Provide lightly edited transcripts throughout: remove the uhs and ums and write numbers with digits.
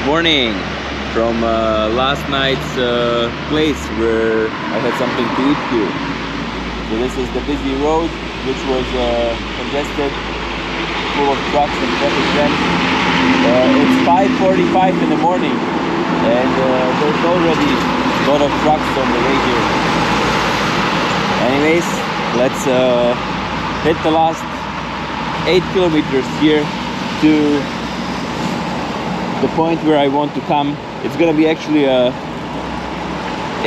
Morning from last night's place where I had something to eat here. So this is the busy road, which was congested, full of trucks and traffic jam. It's 5:45 in the morning, and there's already a lot of trucks on the way here. Anyways, let's hit the last 8 kilometers here to the point where I want to come. It's gonna be actually a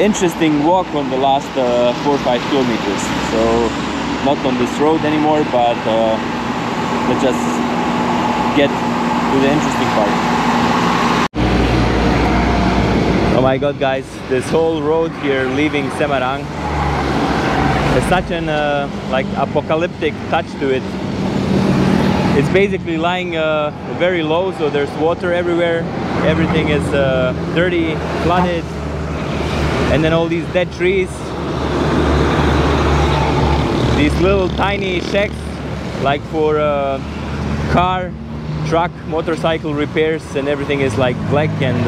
interesting walk on the last 4 or 5 kilometers. So not on this road anymore, but let's just get to the interesting part. Oh my god, guys, this whole road here leaving Semarang has such an like apocalyptic touch to it. It's basically lying very low, so there's water everywhere. Everything is dirty, flooded, and then all these dead trees. These little tiny shacks, like for car, truck, motorcycle repairs, and everything is like black and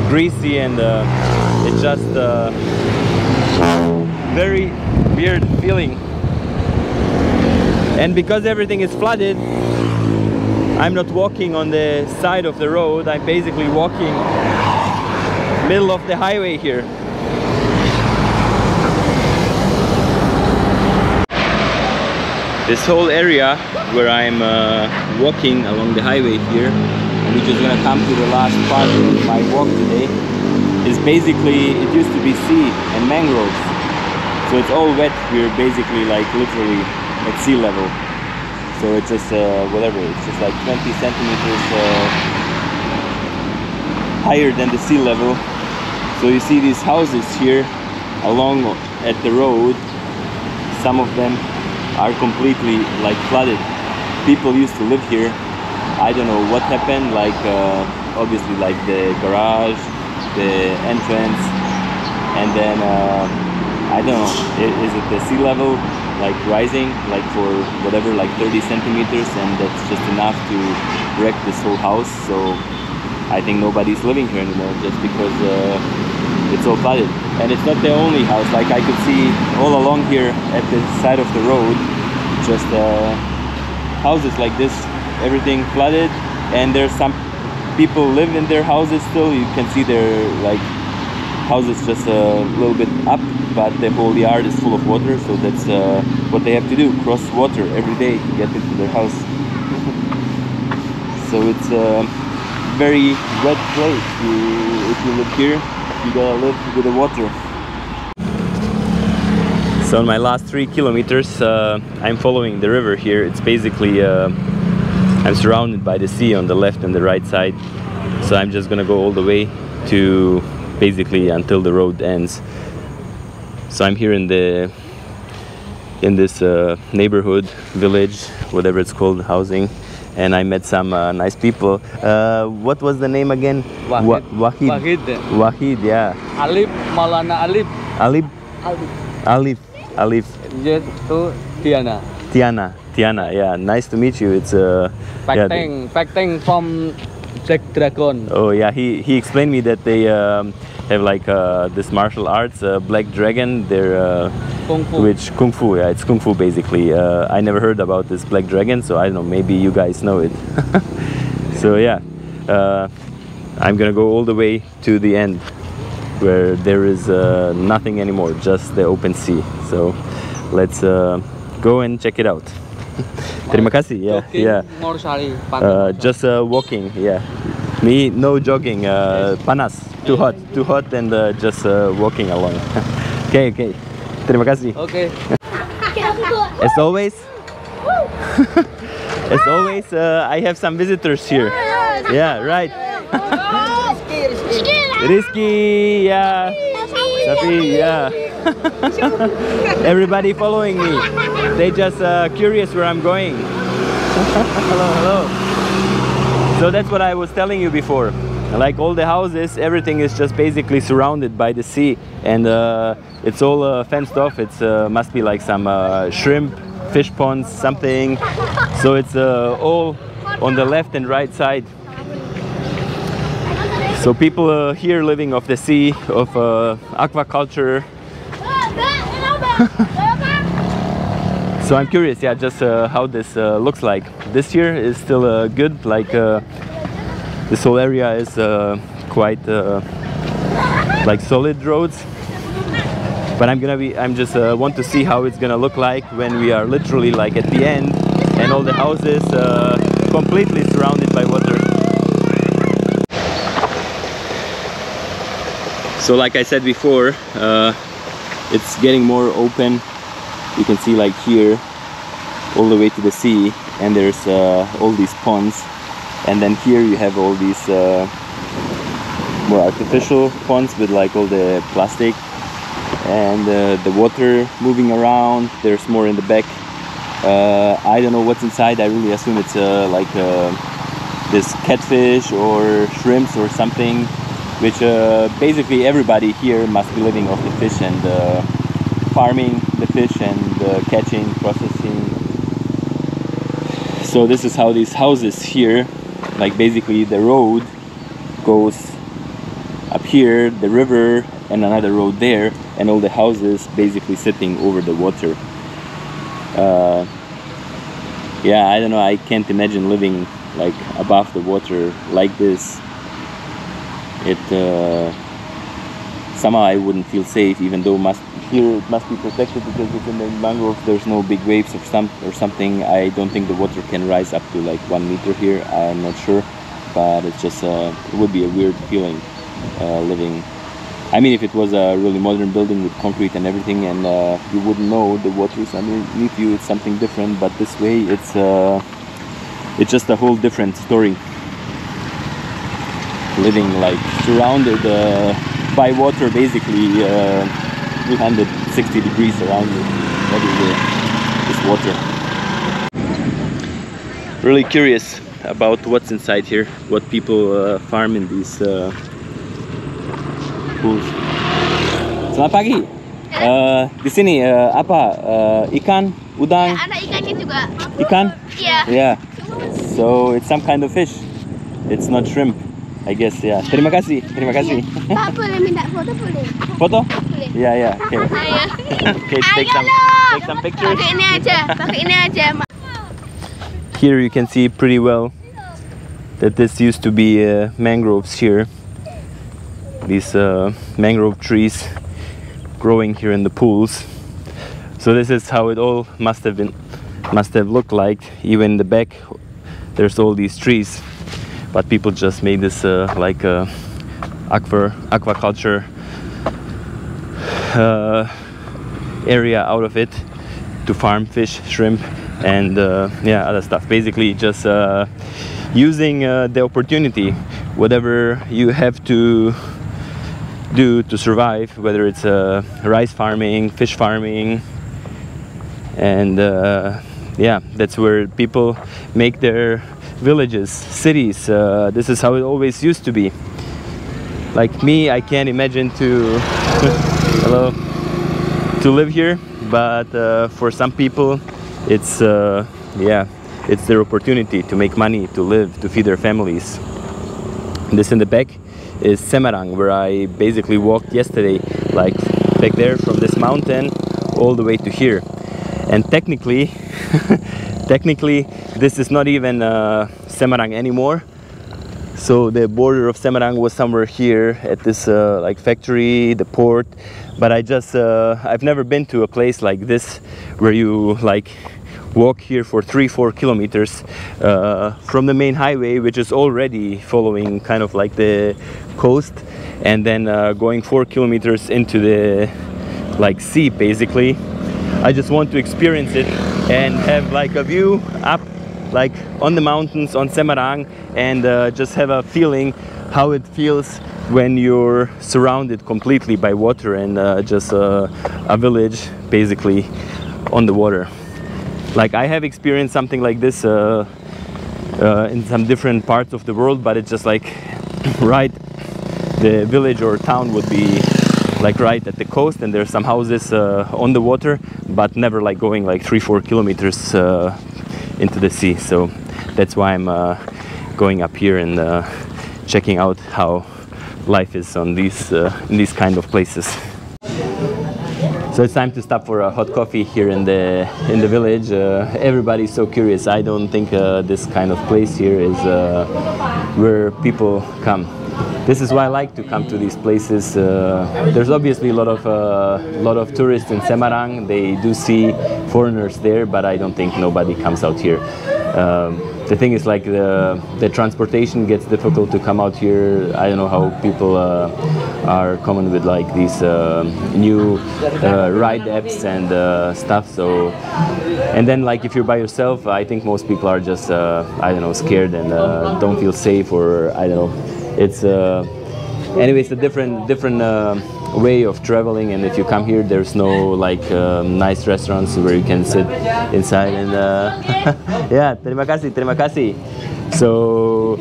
greasy, and it's just very weird feeling. And because everything is flooded, I'm not walking on the side of the road. I'm basically walking middle of the highway here. This whole area where I'm walking along the highway here, which is gonna come to the last part of my walk today, is basically, it used to be sea and mangroves. So it's all wet here, basically, like literally at sea level. So it's just whatever, it's just like 20 centimeters higher than the sea level. So you see these houses here along at the road. Some of them are completely like flooded. People used to live here. I don't know what happened, like obviously like the garage, the entrance, and then I don't know, is it the sea level like rising like for whatever, like 30 centimeters, and that's just enough to wreck this whole house. So I think nobody's living here anymore, just because it's all flooded. And it's not the only house. Like I could see all along here at the side of the road, just houses like this, everything flooded, and there's some people live in their houses still. You can see their like houses just a little bit up, but the whole yard is full of water. So that's what they have to do, cross water every day to get into their house. So it's a very wet place. If you live here, you gotta live with the water. So in my last 3 kilometers, I'm following the river here. It's basically I'm surrounded by the sea on the left and the right side. So I'm just gonna go all the way to basically until the road ends. So I'm here in this neighborhood, village, whatever it's called, housing, and I met some nice people. What was the name again? Wahid. Wahid. Wahid, yeah. Alif, Maulana Alif. Alif. Alif. Alif. Yes, to Tiana. Tiana, yeah. Nice to meet you. It's Facting from Black Dragon. Oh yeah, he explained me that they have like this martial arts, Black Dragon. They're Kung Fu. Which Kung Fu, yeah, it's Kung Fu basically. I never heard about this Black Dragon, so I don't know, maybe you guys know it. So yeah, I'm gonna go all the way to the end where there is nothing anymore, just the open sea. So let's go and check it out. Terima kasih, yeah. Just walking, yeah. Me, no jogging, panas, too hot, and just walking along. Okay. Terima kasih. Okay. As always, I have some visitors here. Yeah, right. Rizky, yeah. Safi, yeah. Everybody following me. They just curious where I'm going. Hello. So that's what I was telling you before. Like all the houses, everything is just basically surrounded by the sea, and it's all fenced off. It's must be like some shrimp, fish ponds, something. So it's all on the left and right side. So people here living off the sea, of aquaculture. So I'm curious, yeah, just how this looks like. This year is still good, like this whole area is quite like solid roads. But I'm just want to see how it's gonna look like when we are literally like at the end and all the houses completely surrounded by water. So like I said before, it's getting more open. You can see like here all the way to the sea, and there's all these ponds, and then here you have all these more artificial ponds with like all the plastic and the water moving around. There's more in the back. I don't know what's inside. I really assume it's like this catfish or shrimps or something, which basically everybody here must be living off the fish and farming the fish and catching, processing. So this is how these houses here, like basically the road goes up here, the river, and another road there, and all the houses basically sitting over the water. Yeah, I don't know, I can't imagine living like above the water like this. Somehow I wouldn't feel safe, even though here it must be protected because it's in the mangrove. There's no big waves or something. I don't think the water can rise up to like 1 meter here. I'm not sure, but it's just it would be a weird feeling living. I mean, if it was a really modern building with concrete and everything, and you wouldn't know the water is underneath you, it's something different. But this way, it's just a whole different story. Living like surrounded by water, basically 360 degrees around you, everywhere is water. Really curious about what's inside here, what people farm in these pools. Selamat pagi. Di sini apa? Ikan, udang? Ada ikannya juga. Ikan? Iya. Yeah. So it's some kind of fish. It's not shrimp, I guess. Yeah. Terima kasih. Terima kasih. Pak boleh minta foto boleh? Foto? Boleh. Yeah, yeah. Okay. Ayo. Okay, take some pictures. Pakai ini aja, pakai ini aja. Here you can see pretty well that this used to be mangroves here. These mangrove trees growing here in the pools. So this is how it all must have looked like. Even in the back there's all these trees, but people just made this like aquaculture area out of it to farm fish, shrimp, and yeah, other stuff. Basically just using the opportunity, whatever you have to do to survive, whether it's rice farming, fish farming, and yeah, that's where people make their villages, cities. This is how it always used to be. Like me, I can't imagine to hello, to live here, but for some people it's yeah, it's their opportunity to make money, to live, to feed their families. This in the back is Semarang, where I basically walked yesterday, like back there from this mountain all the way to here. And technically technically this is not even Semarang anymore. So the border of Semarang was somewhere here at this like factory, the port. But I've never been to a place like this where you like walk here for 3-4 kilometers from the main highway, which is already following kind of like the coast, and then going 4 kilometers into the like sea basically. I just want to experience it and have like a view up like on the mountains on Semarang, and just have a feeling how it feels when you're surrounded completely by water and just a village basically on the water. Like I have experienced something like this in some different parts of the world, but it's just like right, the village or town would be like right at the coast, and there's some houses on the water, but never like going like 3-4 kilometers into the sea. So that's why I'm going up here and checking out how life is on these in these kind of places. So it's time to stop for a hot coffee here in the village. Everybody's so curious. I don't think this kind of place here is where people come. This is why I like to come to these places. There's obviously a lot of tourists in Semarang. They do see foreigners there, but I don't think nobody comes out here. The thing is, like, the transportation gets difficult to come out here. I don't know how people are coming with like these new ride apps and stuff. So, and then like if you're by yourself, I think most people are just I don't know, scared and don't feel safe, or I don't know. It's anyway, it's a different way of traveling, and if you come here, there's no like nice restaurants where you can sit inside and yeah, terima kasih. So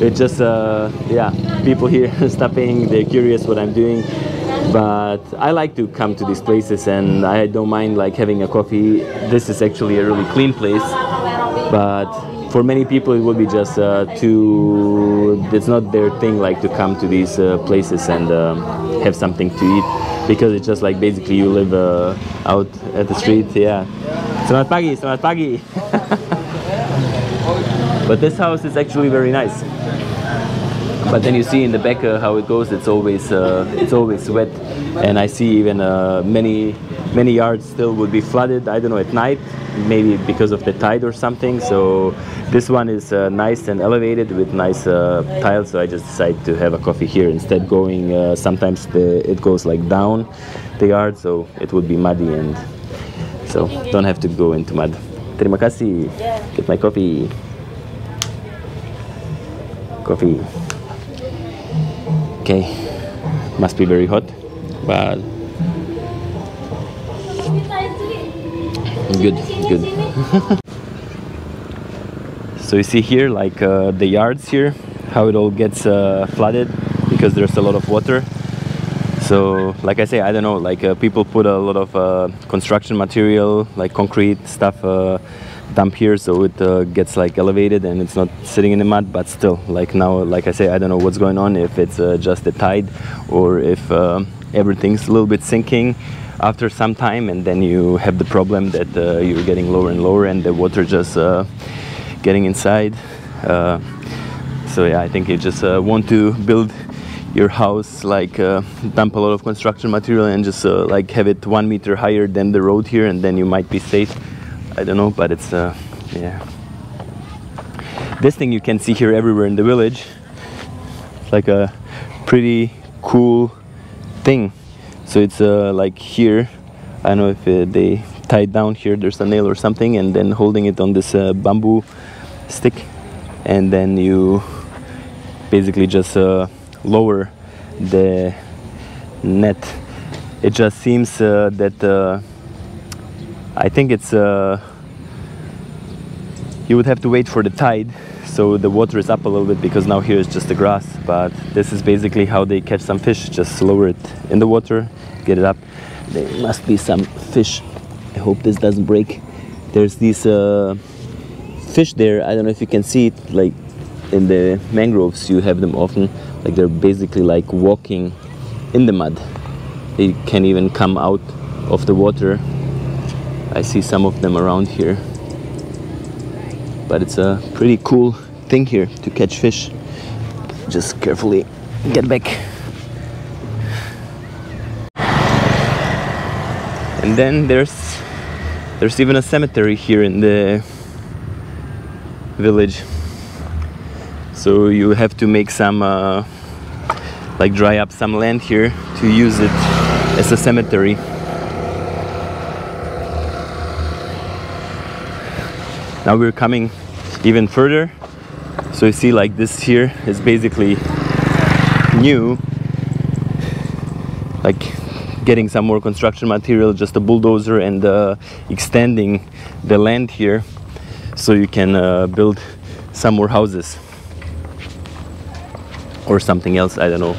it's just yeah, people here stopping, they're curious what I'm doing, but I like to come to these places and I don't mind like having a coffee. This is actually a really clean place, but for many people it will be just it's not their thing like to come to these places and have something to eat, because it's just like basically you live out at the street. Yeah. Selamat pagi, selamat pagi. But this house is actually very nice. But then you see in the back how it goes. It's always wet, and I see even many yards still would be flooded. I don't know, at night, maybe because of the tide or something. So this one is nice and elevated with nice tiles. So I just decided to have a coffee here instead. Going sometimes it goes like down the yard, so it would be muddy, and so don't have to go into mud. Terima kasih. Get my coffee. Coffee. Okay, must be very hot, but good. So you see here, like the yards here, how it all gets flooded because there's a lot of water. So like I say, I don't know, like people put a lot of construction material, like concrete stuff, dump here, so it gets like elevated and it's not sitting in the mud. But still, like now, like I say, I don't know what's going on, if it's just the tide or if everything's a little bit sinking after some time, and then you have the problem that you're getting lower and lower and the water just getting inside. So yeah, I think you just want to build your house, like dump a lot of construction material and just like have it 1 meter higher than the road here, and then you might be safe. I don't know, but it's yeah. This thing you can see here everywhere in the village. It's like a pretty cool thing. So it's like here, I don't know if they tied down here, there's a nail or something, and then holding it on this bamboo stick, and then you basically just lower the net. It just seems that I think it's you would have to wait for the tide, so the water is up a little bit, because now here is just the grass. But this is basically how they catch some fish. Just lower it in the water, get it up. There must be some fish. I hope this doesn't break. There's these fish there. I don't know if you can see it, like in the mangroves you have them often, like they're basically like walking in the mud. They can even come out of the water. I see some of them around here, but it's a pretty cool thing here to catch fish. Just carefully get back. And then there's even a cemetery here in the village. So you have to make some like dry up some land here to use it as a cemetery. Now we're coming even further. So you see, like this here is basically new, like getting some more construction material, just a bulldozer, and extending the land here so you can build some more houses or something else. I don't know,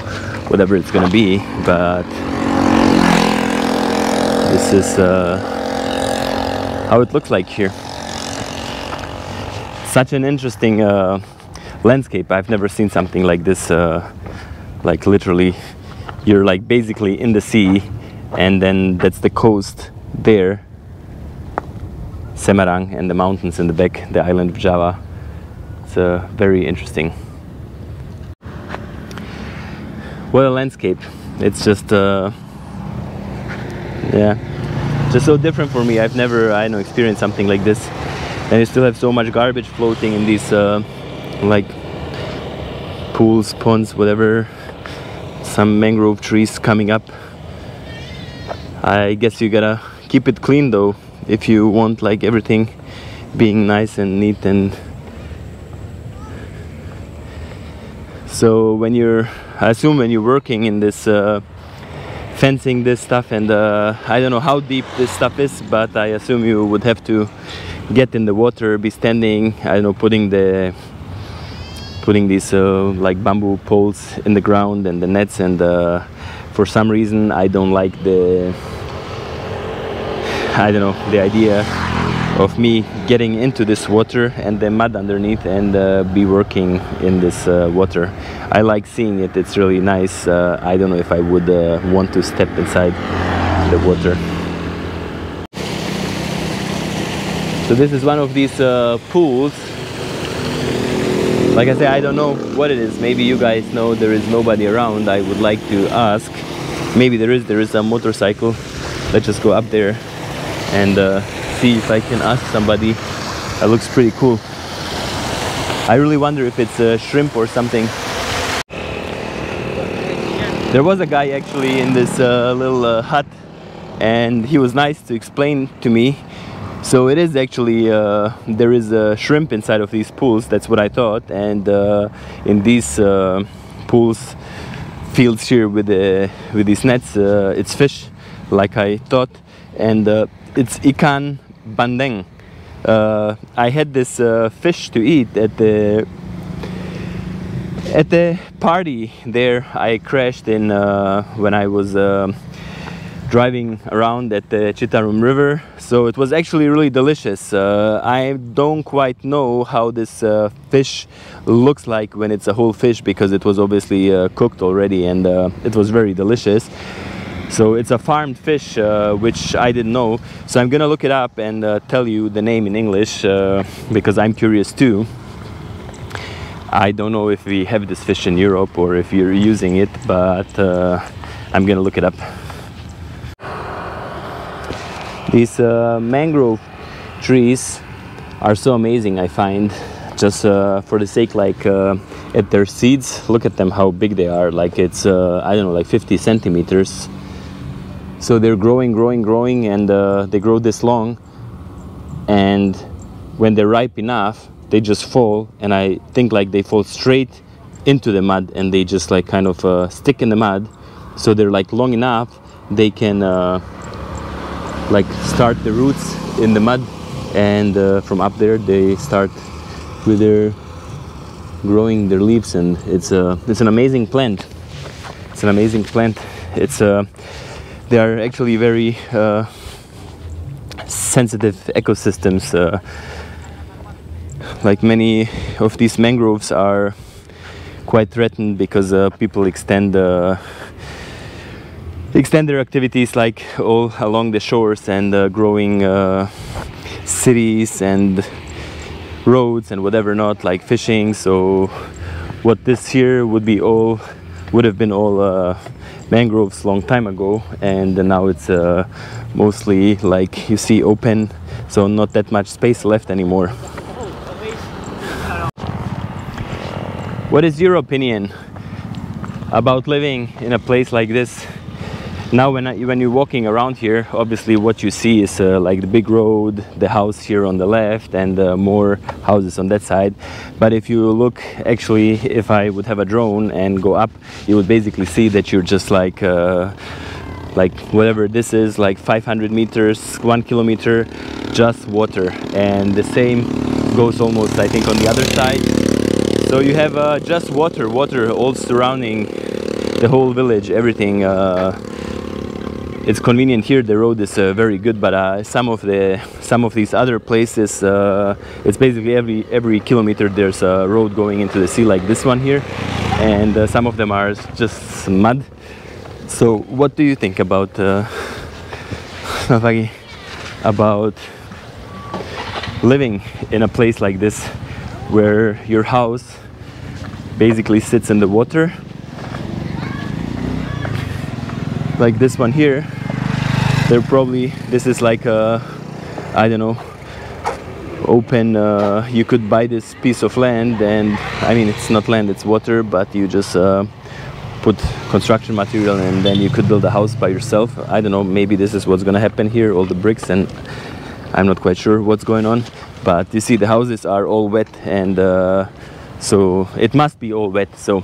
whatever it's gonna be, but this is how it looks like here. Such an interesting landscape. I've never seen something like this like literally you're like basically in the sea, and then that's the coast there, Semarang, and the mountains in the back, the island of Java. It's very interesting. What a landscape. It's just yeah, just so different for me. I've never, I don't know, experienced something like this. And you still have so much garbage floating in these like pools, ponds, whatever. Some mangrove trees coming up. I guess you gotta keep it clean though, if you want like everything being nice and neat. And so when you're, I assume when you're working in this fencing this stuff, and I don't know how deep this stuff is, but I assume you would have to get in the water, be standing, I don't know, putting these like bamboo poles in the ground and the nets, and for some reason I don't like the, I don't know, the idea of me getting into this water and the mud underneath and be working in this water. I like seeing it, it's really nice. I don't know if I would want to step inside the water. So this is one of these pools. Like I say, I don't know what it is. Maybe you guys know. There is nobody around. I would like to ask. Maybe there is a motorcycle. Let's just go up there and see if I can ask somebody. That looks pretty cool. I really wonder if it's a shrimp or something. There was a guy actually in this little hut, and he was nice to explain to me. So it is actually, there is a shrimp inside of these pools, that's what I thought. And in these pools, fields here with these nets, it's fish, like I thought. And it's ikan bandeng. I had this fish to eat at the party there. I crashed in when I was driving around at the Citarum River. So it was actually really delicious. I don't quite know how this fish looks like when it's a whole fish, because it was obviously cooked already, and it was very delicious. So it's a farmed fish, which I didn't know. So I'm gonna look it up and tell you the name in English, because I'm curious too. I don't know if we have this fish in Europe or if you're using it, but I'm gonna look it up. These mangrove trees are so amazing, I find, just for the sake, like at their seeds. Look at them, how big they are. Like it's I don't know, like 50 centimeters. So they're growing, and they grow this long, and when they're ripe enough, they just fall, and I think like they fall straight into the mud, and they just like kind of stick in the mud. So they're like long enough, they can like start the roots in the mud, and from up there they start with their growing their leaves, and it's an amazing plant. It's an amazing plant. It's they are actually very sensitive ecosystems. Like many of these mangroves are quite threatened because people extend their activities like all along the shores, and growing cities and roads and whatever not, like fishing. So what this here would have been all mangroves long time ago, and now it's mostly like you see open, so not that much space left anymore. What is your opinion about living in a place like this? Now when you're walking around here, obviously what you see is like the big road, the house here on the left, and more houses on that side. But if you look, actually, if I would have a drone and go up, you would basically see that you're just like whatever this is, like 500 meters, 1 kilometer, just water. And the same goes almost, I think, on the other side. So you have just water all surrounding the whole village, everything. It's convenient here. The road is very good, but some of these other places, it's basically every kilometer there's a road going into the sea, like this one here. and some of them are just mud. So what do you think about about living in a place like this, where your house basically sits in the water, like this one here? They're probably, this is like a, I don't know, open, you could buy this piece of land, and I mean, it's not land, it's water, but you just put construction material and then you could build a house by yourself. I don't know, maybe this is what's gonna happen here, all the bricks, and I'm not quite sure what's going on. But you see, the houses are all wet, and so it must be all wet. So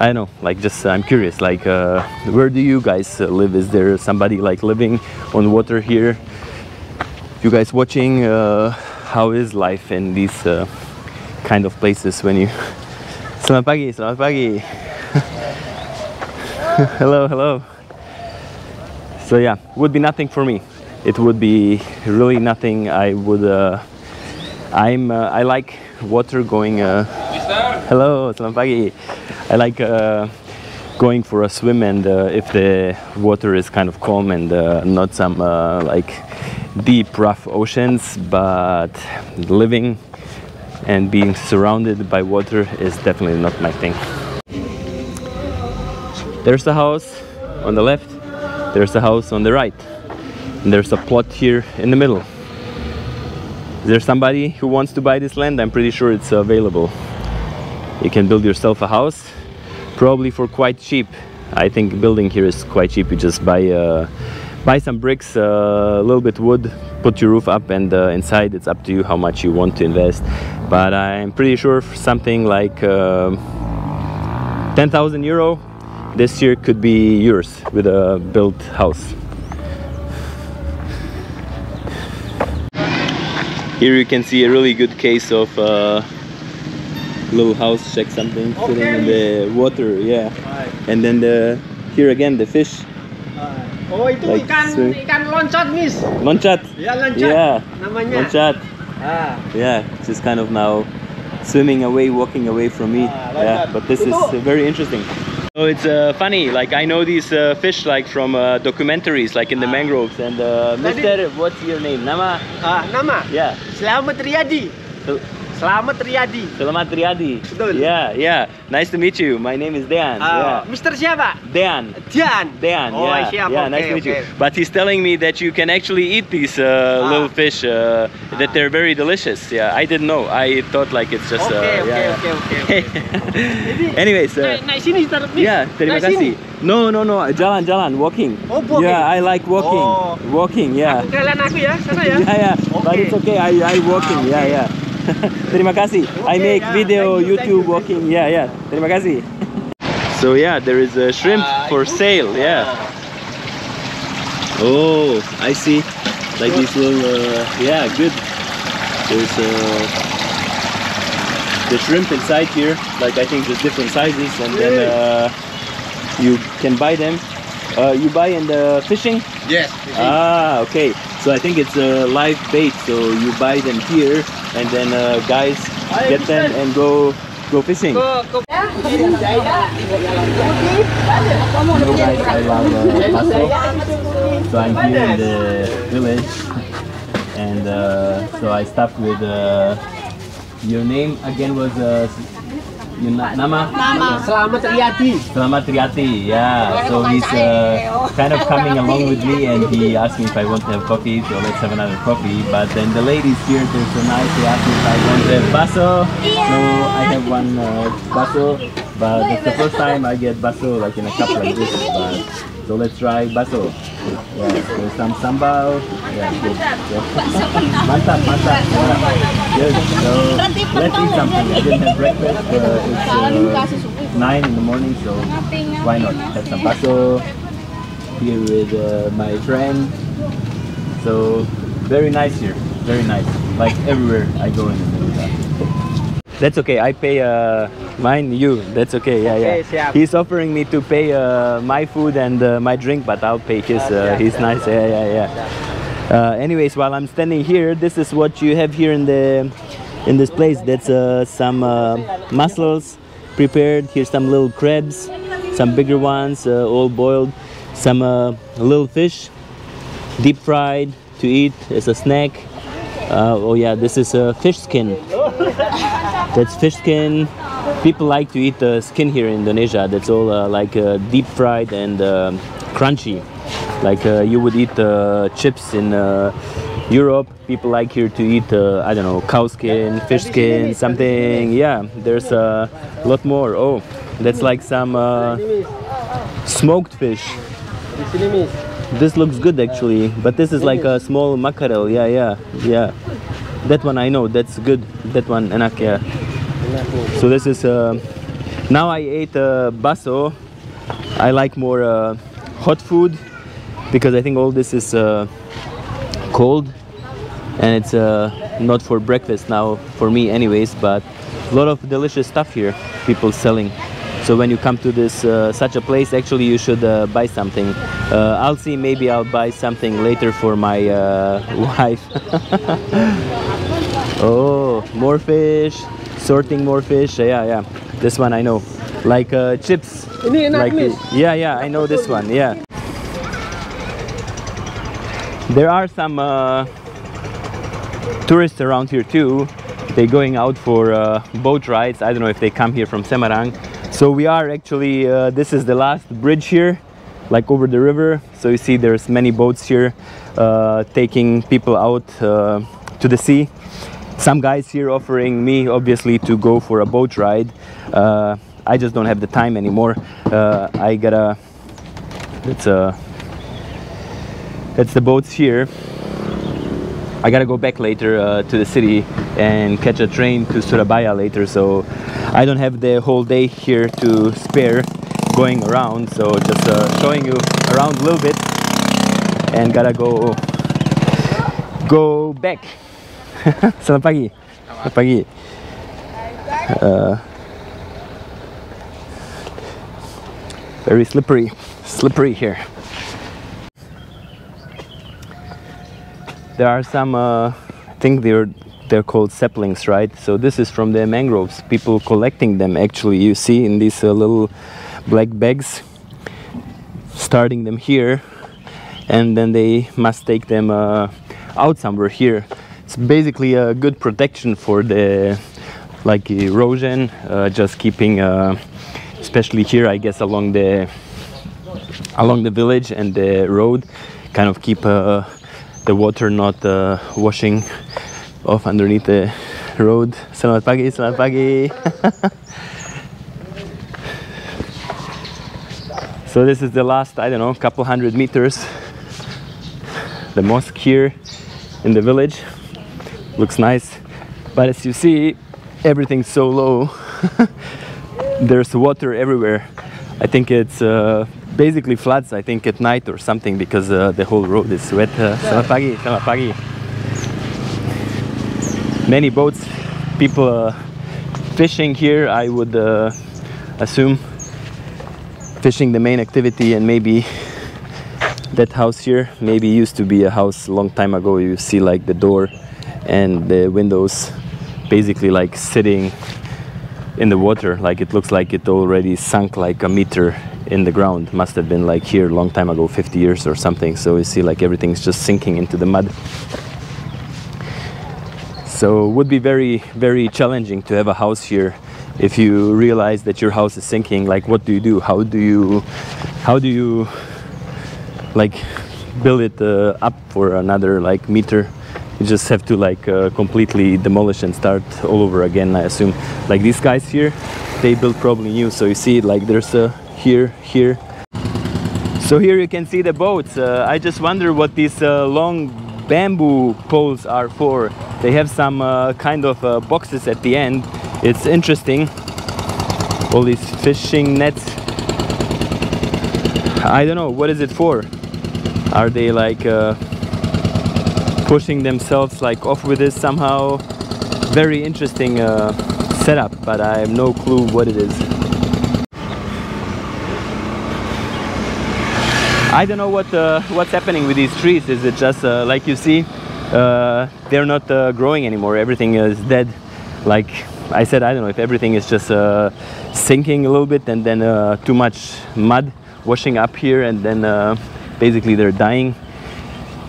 I don't know, like, just I'm curious, like, where do you guys live? Is there somebody like living on water here? You guys watching, how is life in these kind of places when you... Selamat pagi, selamat pagi. Hello, hello. So yeah, would be nothing for me. It would be really nothing. I would I like water, going hello, selamat pagi. I like going for a swim, and if the water is kind of calm and not some like deep rough oceans, but living and being surrounded by water is definitely not my thing. There's a house on the left, there's a house on the right, and there's a plot here in the middle. Is there somebody who wants to buy this land? I'm pretty sure it's available. You can build yourself a house, probably for quite cheap. I think building here is quite cheap. You just buy some bricks, a little bit wood, put your roof up, and inside it's up to you how much you want to invest. But I'm pretty sure for something like 10,000 euro, this year could be yours with a built house. Here you can see a really good case of little house, check something, sitting in the water, yeah. And then here again the fish. Oh, itu like ikan loncat, Miss. Loncat? Ya, loncat. Yeah, namanya. Loncat. Ah. Yeah, just kind of now swimming away, walking away from me. Yeah, but this is very interesting. So it's funny, like I know these fish like from documentaries, like in the mangroves. And Mr. What's your name? Nama? Nama? Yeah. Selamat Riyadi. Selamat Riyadi. Selamat Riyadi. Betul. Yeah, yeah. Nice to meet you. My name is Dean. Yeah. Mr. siapa? Dean. Dean. Oh, yeah. siap. Okay, Yeah, nice to meet you. But he's telling me that you can actually eat these little fish, that they're very delicious. Yeah, I didn't know. I thought like it's just Okay. Anyways, Naik sini, Miss. yeah, terima kasih. No, jalan, walking. Oh, walking. Yeah, I like walking. Oh. Walking, yeah. Kalian aku ya, sana ya. Yeah. Okay. But it's okay. I walking. Yeah. Terima kasih. I make video, YouTube, walking. Yeah. Terima kasih. So yeah, there is a shrimp for sale. Yeah. Oh, I see. Like these little. Yeah, good. There's the shrimp inside here. Like I think there's different sizes, and then you can buy them. You buy in the fishing? Yes. Ah, okay. So I think it's a live bait. So you buy them here, and then guys get them and go fishing. Hello guys, I love baso. So I'm here in the village, and so I stopped with. Your name again was nama? Selamat Riyadi. Selamat Riyadi, yeah. So he's kind of coming along with me, and he asked me if I want to have coffee, so let's have another coffee. But then the ladies here, they're so nice, they asked me if I want to have baso. So I have one baso, but it's the first time I get baso like in a cup like this. But, so let's try baso. Yeah, so some sambal. Yeah, good. Yeah. Mantap. Yeah. Good. So let's eat something. I didn't have breakfast. It's 9 in the morning, so why not have some baso here with my friend. So very nice here. Very nice. Like everywhere I go in the Indonesia. That's okay. I pay mine, you. That's okay. Yeah. Siap. He's offering me to pay my food and my drink, but I'll pay his. He's nice. Yeah. Anyways, while I'm standing here, this is what you have here in this place. That's some mussels prepared. Here's some little crabs, some bigger ones, all boiled. Some little fish, deep fried to eat as a snack. Oh yeah, this is a fish skin. That's fish skin. People like to eat the skin here in Indonesia. That's all like deep fried and crunchy. Like you would eat chips in Europe. People like here to eat, I don't know, cow skin, fish skin, something. Yeah, there's a lot more. Oh, that's like some smoked fish. This looks good actually, but this is like a small mackerel. Yeah. That one I know, that's good. That one, enak, yeah. So this is, now I ate baso. I like more hot food because I think all this is cold and it's not for breakfast now for me anyways, but a lot of delicious stuff here, people selling. So when you come to this such a place, actually you should buy something. I'll see, maybe I'll buy something later for my wife. Oh, more fish, sorting more fish. Yeah, this one I know, like chips. Like, yeah, I know this one. Yeah, there are some tourists around here too. They're going out for boat rides. I don't know if they come here from Semarang. So we are actually, this is the last bridge here, like over the river. So you see there's many boats here taking people out to the sea. Some guys here offering me obviously to go for a boat ride. I just don't have the time anymore. I gotta, that's the boats here. I gotta go back later to the city and catch a train to Surabaya later, so I don't have the whole day here to spare going around, so just showing you around a little bit and gotta go back. Selamat pagi. Selamat pagi. Very slippery here. There are some, I think they're called saplings, right? So this is from the mangroves. People collecting them actually. You see in these little black bags, starting them here, and then they must take them out somewhere here. It's basically a good protection for the like erosion, just keeping, especially here, I guess, along the village and the road, kind of keep the water not washing off underneath the road. Selamat pagi, selamat pagi. So this is the last, I don't know, couple hundred meters. The mosque here in the village looks nice, but as you see, everything's so low. There's water everywhere. I think it's basically floods, I think, at night or something, because the whole road is wet. Selamat pagi, selamat pagi. Many boats, people fishing here, I would assume. Fishing the main activity, and maybe that house here maybe used to be a house a long time ago. You see like the door and the windows basically like sitting in the water, like it looks like it already sunk like a meter in the ground. Must have been like here a long time ago, 50 years or something. So you see like everything's just sinking into the mud. So it would be very, very challenging to have a house here. If you realize that your house is sinking, like what do you do? How do you like build it up for another like meter? You just have to like completely demolish and start all over again, I assume. Like these guys here, they built probably new. So you see like there's a here. So here you can see the boats. I just wonder what these long bamboo poles are for. They have some kind of boxes at the end. It's interesting, all these fishing nets. I don't know, what is it for? Are they like pushing themselves like off with this somehow? Very interesting setup, but I have no clue what it is. I don't know what's happening with these trees. Is it just like you see, they're not growing anymore, everything is dead. I said, I don't know if everything is just sinking a little bit, and then too much mud washing up here, and then basically they're dying,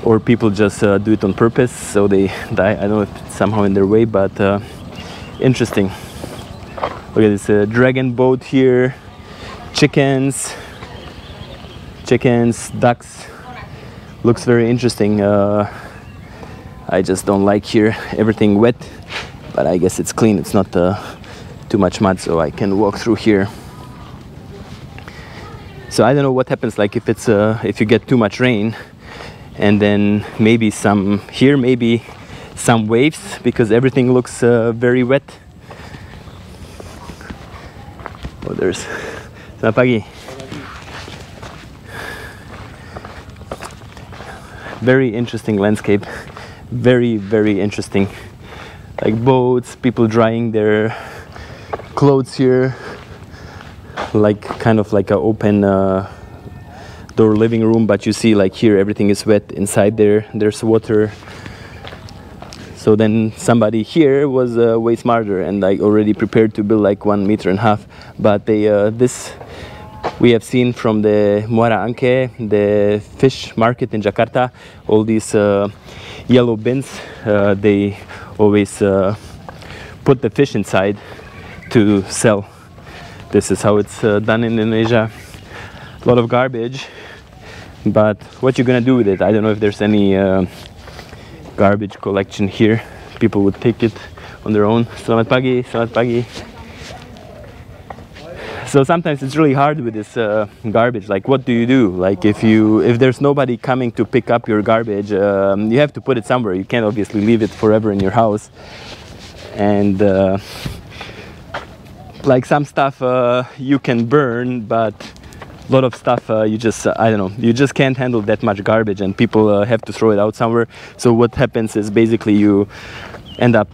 or people just do it on purpose so they die. I don't know if it's somehow in their way, but interesting. Look at this dragon boat here, chickens, ducks. Looks very interesting. I just don't like here everything wet, but I guess it's clean. It's not too much mud, so I can walk through here. So I don't know what happens, like if it's if you get too much rain, and then maybe some here, maybe some waves, because everything looks very wet. Oh, there's Selamat pagi. Very interesting landscape. Very, very interesting. Like boats, people drying their clothes here, like kind of like an open door living room, but you see like here everything is wet inside there. There's water. So then somebody here was way smarter and like already prepared to build like 1.5 meters, but they this we have seen from the Muara Angke, the fish market in Jakarta. All these yellow bins, they always put the fish inside to sell. This is how it's done in Indonesia. A lot of garbage, but what you're gonna do with it? I don't know if there's any garbage collection here. People would take it on their own. Selamat pagi, selamat pagi. So sometimes it's really hard with this garbage. Like, what do you do? Like, if there's nobody coming to pick up your garbage, you have to put it somewhere. You can't obviously leave it forever in your house. And like some stuff you can burn, but a lot of stuff you just I don't know, you just can't handle that much garbage, and people have to throw it out somewhere. So what happens is basically you end up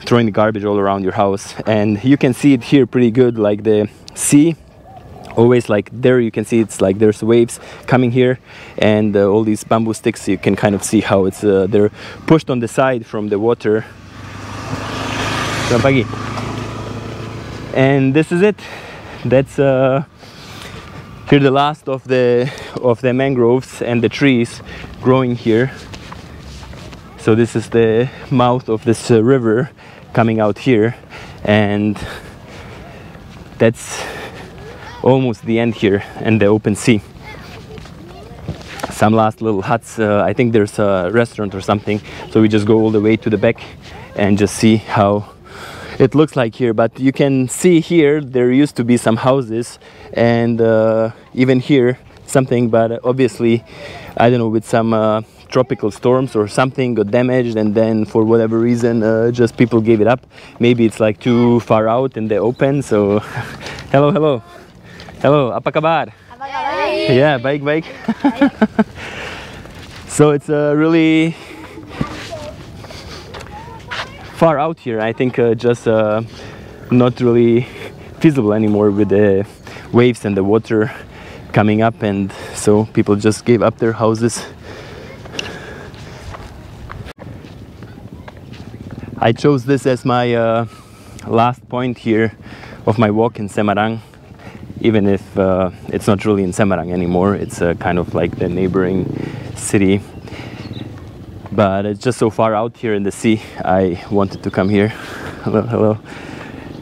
throwing the garbage all around your house, and you can see it here pretty good. Like the sea, always like there you can see it's like there's waves coming here, and all these bamboo sticks, you can kind of see how it's they're pushed on the side from the water. And this is it. That's here the last of the mangroves and the trees growing here. So this is the mouth of this river coming out here, and that's almost the end here, and the open sea. Some last little huts. I think there's a restaurant or something, so we just go all the way to the back and just see how it looks like here. But you can see here there used to be some houses, and even here something, but obviously I don't know, with some tropical storms or something got damaged, and then for whatever reason just people gave it up. Maybe it's like too far out in the open. So hello, apa kabar? Yeah, baik. So it's really far out here. I think just not really feasible anymore with the waves and the water coming up, and so people just gave up their houses. I chose this as my last point here of my walk in Semarang, even if it's not really in Semarang anymore. It's kind of like the neighboring city, but it's just so far out here in the sea. I wanted to come here. Hello.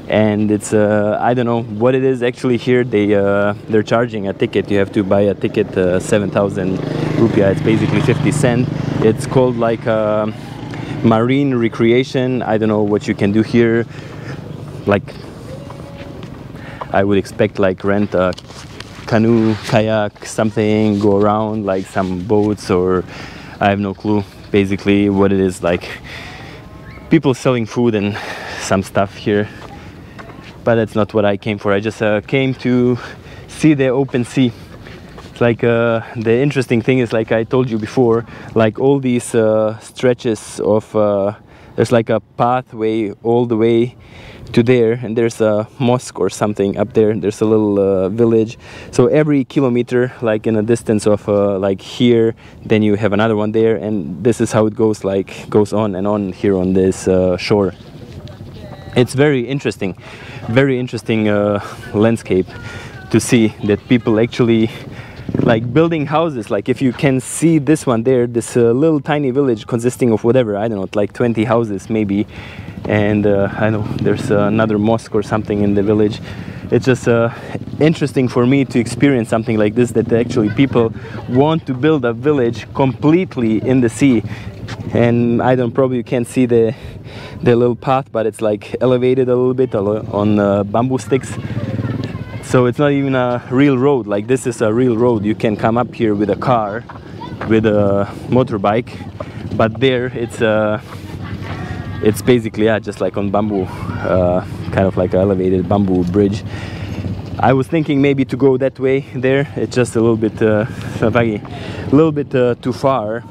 And it's I don't know what it is actually here. They're charging a ticket. You have to buy a ticket, 7,000 rupiah. It's basically 50 cents. It's called like marine recreation. I don't know what you can do here. Like, I would expect like rent a canoe, kayak, something, go around like some boats, or I have no clue basically what it is. Like people selling food and some stuff here, but that's not what I came for. I just came to see the open sea. It's like the interesting thing is, like I told you before, like all these stretches of there's like a pathway all the way to there, and there's a mosque or something up there. There's a little village. So every kilometer, like in a distance of like here, then you have another one there, and this is how it goes, like goes on and on here on this shore. it's very interesting landscape to see that people actually like building houses. Like if you can see this one there, this little tiny village consisting of whatever, I don't know, like 20 houses maybe, and I know there's another mosque or something in the village. It's just interesting for me to experience something like this, that actually people want to build a village completely in the sea. And I don't, probably you can't see the little path, but it's like elevated a little bit on bamboo sticks. So it's not even a real road. Like this is a real road. You can come up here with a car, with a motorbike, but there it's basically just like on bamboo, kind of like an elevated bamboo bridge. I was thinking maybe to go that way there. It's just a little bit too far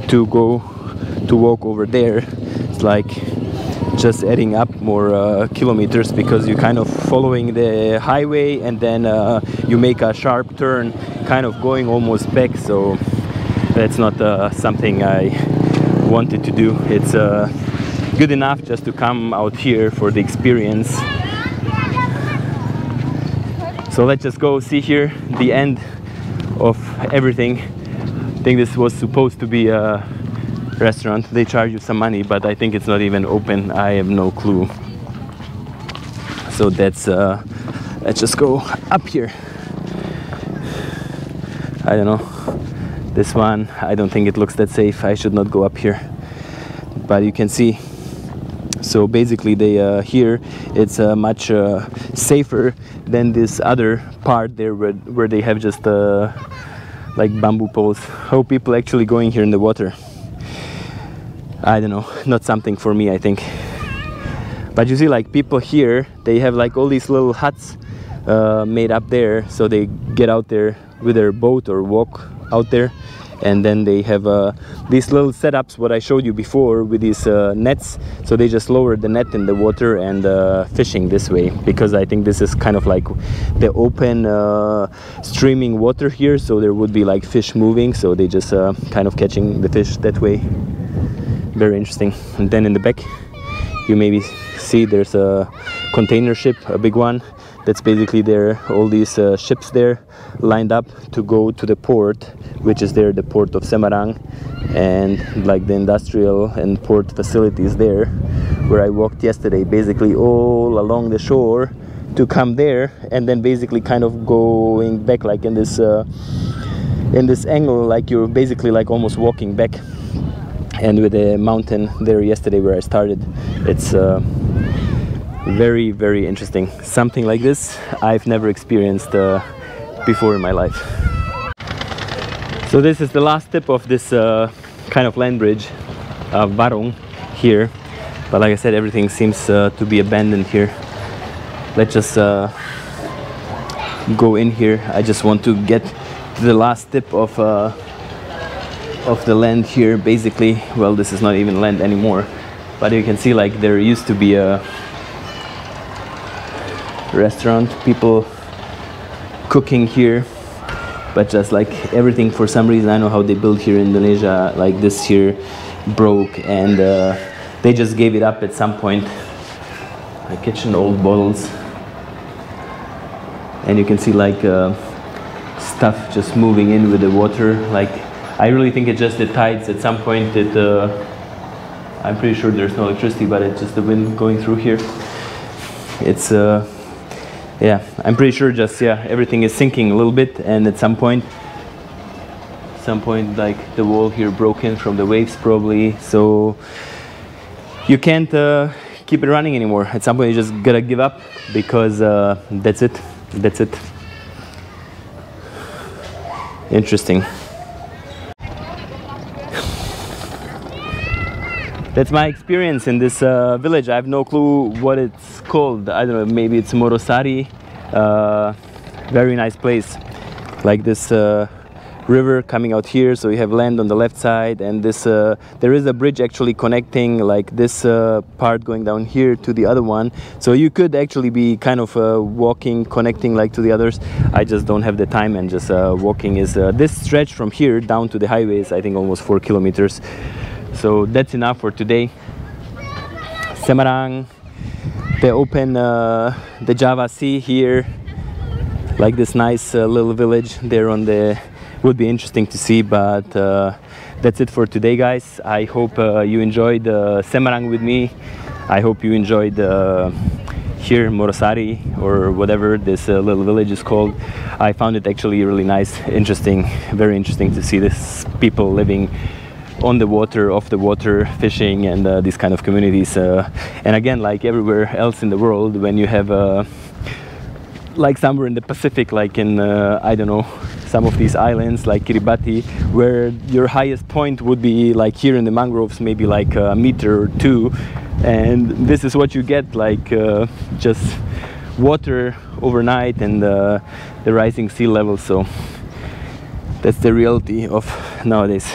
to walk over there. It's like just adding up more kilometers, because you're kind of following the highway and then you make a sharp turn, kind of going almost back. So that's not something I wanted to do. It's good enough just to come out here for the experience. So let's just go see here the end of everything. I think this was supposed to be a restaurant. They charge you some money, but I think it's not even open. I have no clue. So that's let's just go up here. I don't know, this one, I don't think it looks that safe. I should not go up here, but you can see. So basically they here it's much safer than this other part there where they have just like bamboo poles. How people actually going here in the water, I don't know, not something for me, I think. But you see, like people here, they have like all these little huts made up there, so they get out there with their boat or walk out there, and then they have these little setups what I showed you before with these nets. So they just lower the net in the water and fishing this way, because I think this is kind of like the open streaming water here, so there would be like fish moving, so they just kind of catching the fish that way. Very interesting. And then in the back you maybe see there's a container ship, a big one. That's basically there, all these ships there lined up to go to the port, which is there, the port of Semarang, and like the industrial and port facilities there, where I walked yesterday, basically all along the shore to come there, and then basically kind of going back like in this angle, like you're basically like almost walking back. And with the mountain there yesterday where I started, it's very, very interesting. Something like this I've never experienced before in my life. So this is the last tip of this kind of land bridge, Varong here. But like I said, everything seems to be abandoned here. Let's just go in here. I just want to get to the last tip of the land here. Basically, well, this is not even land anymore, but you can see like there used to be a restaurant, people cooking here, but just like everything, for some reason, I know how they build here in Indonesia, like this here broke, and they just gave it up at some point. Like kitchen old bottles, and you can see like stuff just moving in with the water. Like I really think it's just the tides at some point that I'm pretty sure there's no electricity, but it's just the wind going through here. It's yeah, I'm pretty sure just, yeah, everything is sinking a little bit, and at some point like the wall here broke in from the waves probably, so you can't keep it running anymore. At some point you just gotta give up, because that's it. Interesting. That's my experience in this village. I have no clue what it's called. I don't know, maybe it's Morosari. Very nice place. Like this river coming out here, so you have land on the left side, and this there is a bridge actually connecting like this part going down here to the other one. So you could actually be kind of walking, connecting like to the others. I just don't have the time, and just walking is this stretch from here down to the highway is I think almost 4 kilometers. So that's enough for today. Semarang, They open the Java Sea here, like this nice little village there on the, would be interesting to see. But that's it for today, guys. I hope you enjoyed Semarang with me. I hope you enjoyed here Morosari, or whatever this little village is called. I found it actually really nice, interesting, very interesting to see this people living on the water, off the water, fishing, and these kind of communities. And again, like everywhere else in the world, when you have like somewhere in the Pacific, like in I don't know, some of these islands like Kiribati, where your highest point would be like here in the mangroves, maybe like a meter or two, and this is what you get, like just water overnight and the rising sea level. So that's the reality of nowadays.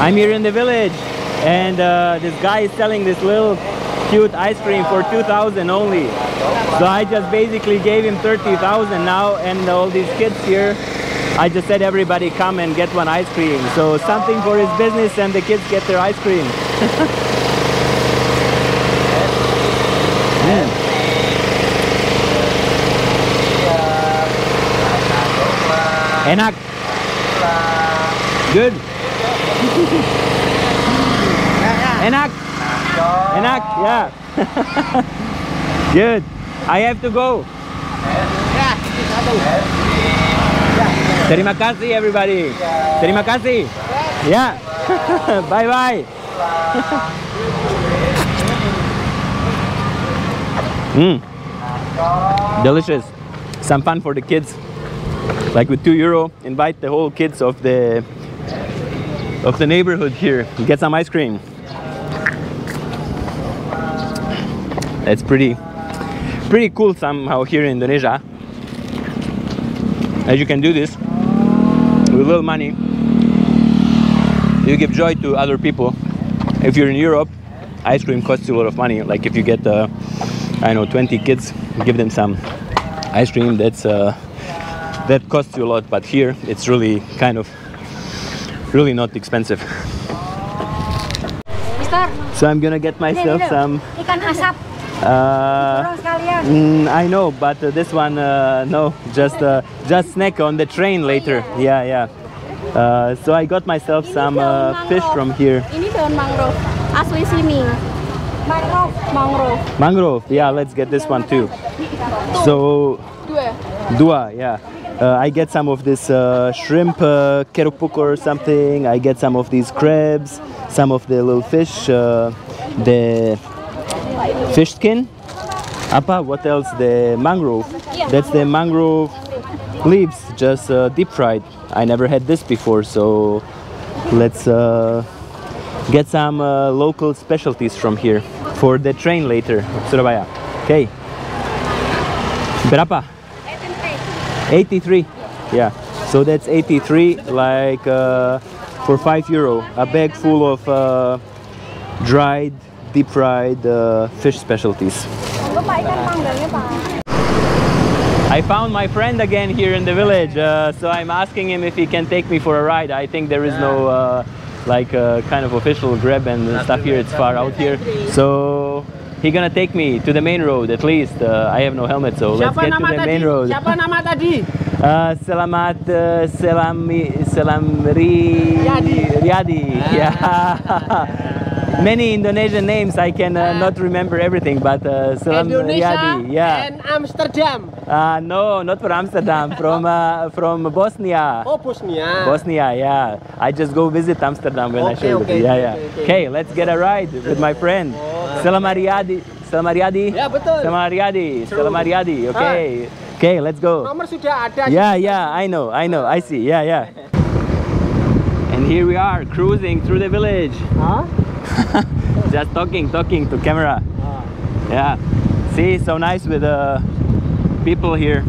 I'm here in the village, and this guy is selling this little cute ice cream for 2,000 only. So I just basically gave him 30,000 now, and all these kids here, I just said everybody come and get one ice cream. So something for his business, and the kids get their ice cream. Enak. Good. Enak. Enak, yeah. Good. I have to go. Terima kasih everybody. Terima kasih. Yeah. Bye bye. Delicious. Some fun for the kids. Like with €2, invite the whole kids of the neighborhood here. Get some ice cream. It's pretty cool somehow here in Indonesia, as you can do this with little money. You give joy to other people. If you're in Europe, ice cream costs you a lot of money. Like if you get I don't know, 20 kids, give them some ice cream, that's that costs you a lot. But here it's really kind of really not expensive. Mister, So I'm gonna get myself some ikan asap. I know, but this one no, just snack on the train later. Yeah. So I got myself some fish from here. Ini daun mangrove asli sini. Mangrove, yeah, let's get this one too. So dua, yeah. I get some of this shrimp kerupuk or something. I get some of these crabs, some of the little fish, the fish skin. Apa, what else? The mangrove. That's the mangrove leaves, just deep fried. I never had this before, so let's get some local specialties from here for the train later, Surabaya. Okay. Berapa? 83. Yeah. So that's 83, like for €5, a bag full of dried, deep fried fish specialties. I found my friend again here in the village, so I'm asking him if he can take me for a ride. I think there is no like kind of official Grab and stuff here. It's far out here, so he's gonna take me to the main road at least. I have no helmet, so let's get to the main road. Siapa nama tadi? Selamat Riyadi. Yeah. Many Indonesian names, I can not remember everything, but Selam Indonesia Riyadi, yeah. and Amsterdam. No, not from Amsterdam, from Bosnia. Oh, Bosnia. Bosnia, yeah. I just go visit Amsterdam when I show you. Yeah. Okay, let's get a ride with my friend. Selamat Riyadi. Selamat Riyadi. Ya, betul. Selamat Riyadi. Selamat Riyadi. Okay. Okay, let's go. Nomor sudah ada. Yeah, I know, I see, yeah. And here we are, cruising through the village. Huh? Just talking to camera. Yeah, see, so nice with people here.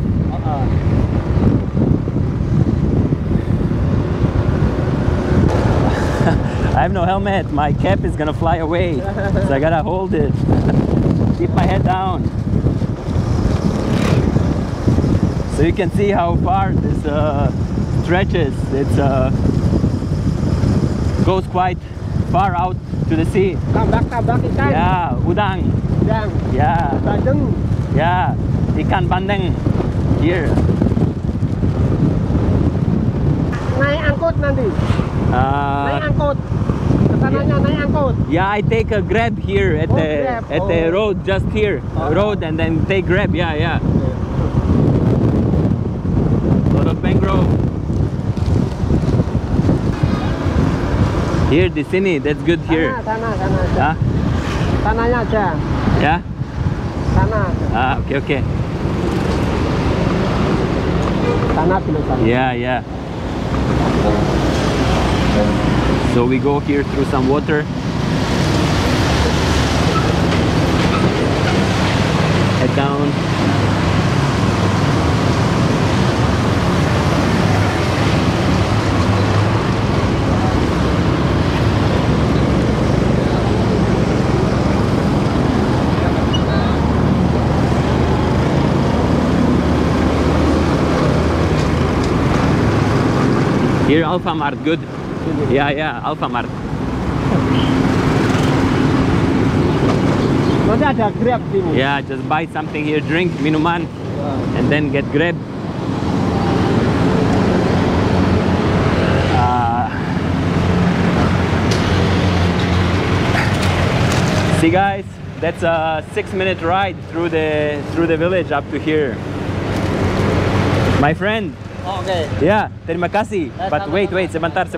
I have no helmet, my cap is gonna fly away, so I gotta hold it. Keep my head down. So you can see how far this stretches. It goes quite far out to the sea. Tambak ikan. Yeah, udang. Udang. Yeah, Bandeng. yeah, ikan bandeng here. Naik angkut nanti. Naik angkut. Kesananya naik angkut. Yeah, I take a Grab here at Grab. the road just here. Road and then take Grab. Yeah, yeah. Lot of mangrove. Here di sini, that's good here. Sana aja. Huh? Sananya aja. Yeah. Sana. Okay. Sana dulu sana. Yeah. So we go here through some water. Head down. Here Alfamart, good. Yeah, Alfamart. Nanti ada Grab sini. Yeah, just buy something here, drink, minuman, and then get Grab. See guys, that's a 6-minute ride through the village up to here. My friend. Oke. Ya, terima kasih. But wait, sebentar.